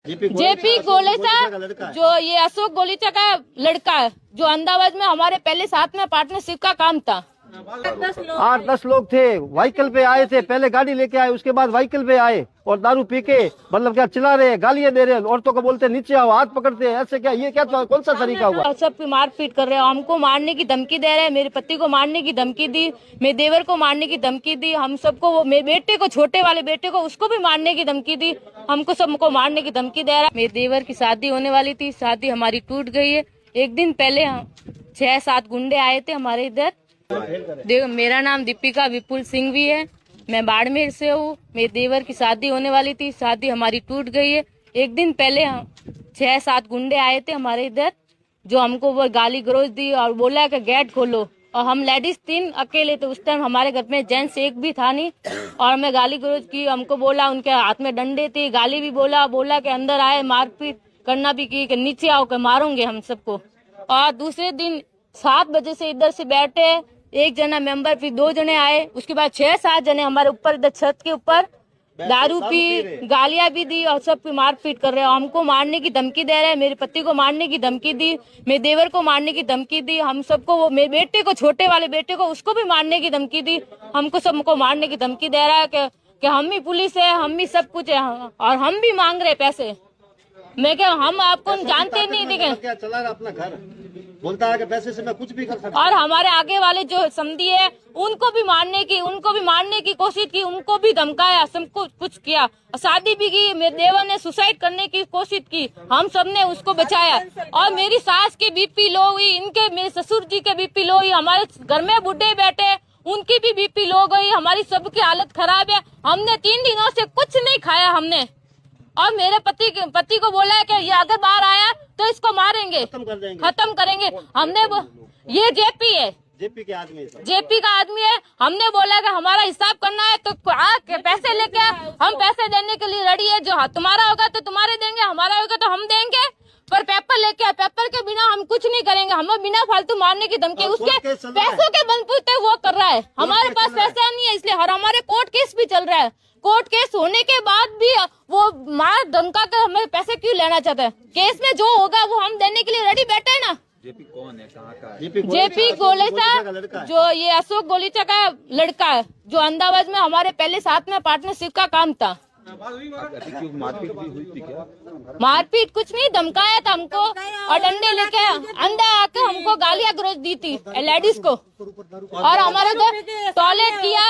JP Golecha जो ये अशोक गोलीचा का लड़का है, जो अहमदाबाद में हमारे पहले साथ में पार्टनरशिप का काम था। 8-10 लोग थे, व्हीकल पे आए थे, पहले गाड़ी लेके आए, उसके बाद व्हीकल पे आए और दारू पी के मतलब क्या चिल्ला रहे, गालियां दे रहे, औरतों को बोलते नीचे आओ, हाथ पकड़ते हैं, ऐसे क्या, ये क्या कौन सा तरीका हुआ? सब मारपीट कर रहे हैं, हमको मारने की धमकी दे रहे हैं, मेरे पति को मारने की धमकी दी, मेरे देवर को मारने की धमकी दी, हम सबको, मेरे बेटे को, छोटे वाले बेटे को, उसको भी मारने की धमकी दी, हमको सबको मारने की धमकी दे रहा है। मेरे देवर की शादी होने वाली थी, शादी हमारी टूट गई है। एक दिन पहले 6-7 गुंडे आए थे हमारे इधर। मेरा नाम दीपिका विपुल सिंह भी है, मैं बाड़मेर से हूँ। मेरे देवर की शादी होने वाली थी, शादी हमारी टूट गई है। एक दिन पहले 6-7 गुंडे आए थे हमारे इधर, जो हमको वो गाली गलौज दी और बोला कि गेट खोलो, और हम लेडीज 3 अकेले थे उस टाइम, हमारे घर में जेंट्स एक भी था नहीं, और मैं गाली गलौज की, हमको बोला, उनके हाथ में डंडे थे, गाली भी बोला कि अंदर आए, मारपीट करना भी की कि नीचे आओ के मारूंगे हम सबको। और दूसरे दिन 7 बजे से इधर से बैठे, एक जना मेंबर, फिर 2 जने आए, उसके बाद 6-7 जने हमारे ऊपर इधर छत के ऊपर दारू पी, गालियां भी दी और सब मारपीट कर रहे हैं। हमको मारने की धमकी दे रहे हैं, मेरे पति को मारने की धमकी दी, मेरे देवर को मारने की धमकी दी, हम सबको, मेरे बेटे को, छोटे वाले बेटे को, उसको भी मारने की धमकी दी, हमको सबको मारने की धमकी दे रहा है कि हम ही पुलिस है, हम ही सब कुछ है, और हम भी मांग रहे पैसे। मैं क्या, हम आपको जानते नहीं, देखें क्या चला रहा अपना घर, बोलता है कि पैसे से मैं कुछ भी कर सकता हूं। और हमारे आगे वाले जो समधी है, उनको भी मारने की कोशिश की, उनको भी धमकाया, सबको कुछ किया, शादी भी की, मेरे देवर ने सुसाइड करने की कोशिश की, हम सब ने उसको बचाया। और मेरी सास की बीपी लो हुई, इनके, मेरे ससुर जी के बीपी लो हुई, हमारे घर में बुढ़े बैठे, उनकी भी बीपी लो गई, हमारी सबकी हालत खराब है। हमने 3 दिनों से कुछ नहीं खाया हमने, और मेरे पति को बोला है कि ये अगर बाहर आया तो इसको मारेंगे, खत्म करेंगे। हमने ये जेपी है, जेपी के आदमी, जेपी का आदमी है। हमने बोला कि हमारा हिसाब करना है तो आके पैसे लेके, हम पैसे देने के लिए रेडी है, जो तुम्हारा होगा तो तुम्हारे देंगे, हमारा होगा तो हम देंगे, पर पेपर लेके, पेपर के बिना हम कुछ नहीं करेंगे। हमें बिना फालतू मारने की धमकी, उसके पैसों के बलबूते वो कर रहा है, हमारे पास पैसा नहीं है इसलिए, और हमारे कोर्ट केस भी चल रहा है। कोर्ट केस होने के बाद भी वो मार धमका कर हमें पैसे क्यों लेना चाहता है? केस में जो होगा वो हम देने के लिए रेडी बैठे है ना। जेपी कौन है, कहाँ का है? जेपी गोलेचा जो ये अशोक गोलीचा का लड़का है, जो अहमदाबाद में हमारे पहले साथ में पार्टनरशिप का काम था। मारपीट भी हुई थी क्या? मारपीट कुछ नहीं, धमकाया था हमको, और डंडे लेके अंदर आके हमको गालियां गलौज दी थी लेडीज को, और हमारा टॉयलेट किया,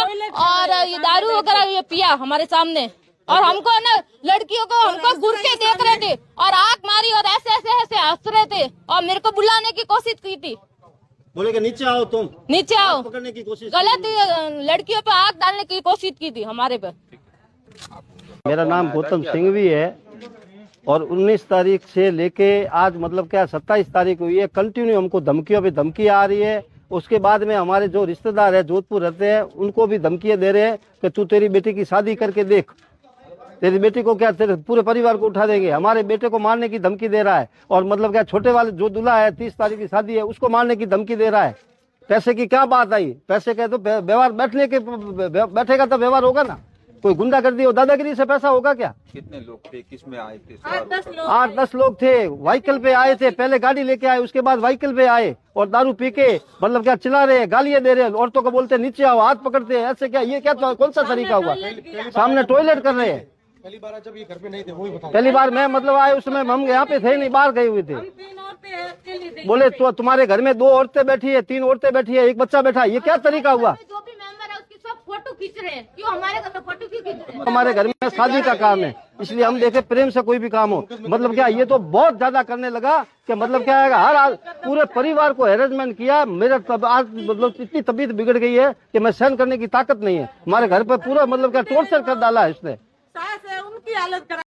और ये दारू वगैरह ये पिया हमारे सामने, और हमको ना लड़कियों को हमको घूर के देख रहे थे, और आंख मारी, और ऐसे ऐसे ऐसे हंस रहे थे, और मेरे को बुलाने की कोशिश की थी, बोले कि नीचे आओ, तुम नीचे आओ, पकड़ने की कोशिश, गलत लड़कियों पे आंख डालने की कोशिश की थी हमारे पे। मेरा नाम गौतम सिंह भी है, और 19 तारीख से लेके आज मतलब क्या 27 तारीख हुई है, कंटिन्यू हमको धमकियों पे धमकी आ रही है। उसके बाद में हमारे जो रिश्तेदार है जोधपुर रहते हैं, उनको भी धमकियां दे रहे हैं कि तू तेरी बेटी की शादी करके देख, तेरी बेटी को क्या, तेरे पूरे परिवार को उठा देंगे। हमारे बेटे को मारने की धमकी दे रहा है, और मतलब क्या छोटे वाले जो दूल्हा है 30 तारीख की शादी है, उसको मारने की धमकी दे रहा है। पैसे की क्या बात आई? पैसे के तो व्यवहार बैठेगा तो व्यवहार होगा ना। कोई गुंडागर्दी और दादागिरी से पैसा होगा क्या? कितने लोग थे, किस में आए थे? 8-10 लोग थे, व्हीकल पे आए थे, पहले गाड़ी लेके आए, उसके बाद व्हीकल पे आए और दारू पी के मतलब क्या चिल्ला रहे, गालियां दे रहे, औरतों को बोलते नीचे आओ, हाथ पकड़ते हैं, ऐसे क्या, ये क्या कौन सा तरीका हुआ? सामने टॉयलेट कर रहे हैं। पहली बार जब ये घर पे नहीं थे, वही बताओ। पहली बार मैं मतलब आए उस समय हम यहाँ पे थे नहीं, बाहर गए हुए थे। बोले तो तुम्हारे घर में 2 औरतें बैठी है, 3 औरतें बैठी है, एक बच्चा बैठा है, ये क्या तरीका हुआ? जो भी मेंबर है उसकी सब फोटो खींच रहे हैं, क्यों हमारे घर में फोटो क्यों खींच रहे हैं? हमारे घर में शादी का काम है, इसलिए हम देखे प्रेम से कोई भी काम हो, मतलब क्या ये तो बहुत ज्यादा करने लगा कि मतलब क्या है, हर हाल पूरे परिवार को हैरेसमेंट किया। मेरा आज मतलब इतनी तबीयत बिगड़ गई है कि मैं सहन करने की ताकत नहीं है। हमारे घर पर पूरा मतलब क्या टॉर्चर कर डाला है इसने। उनकी हालत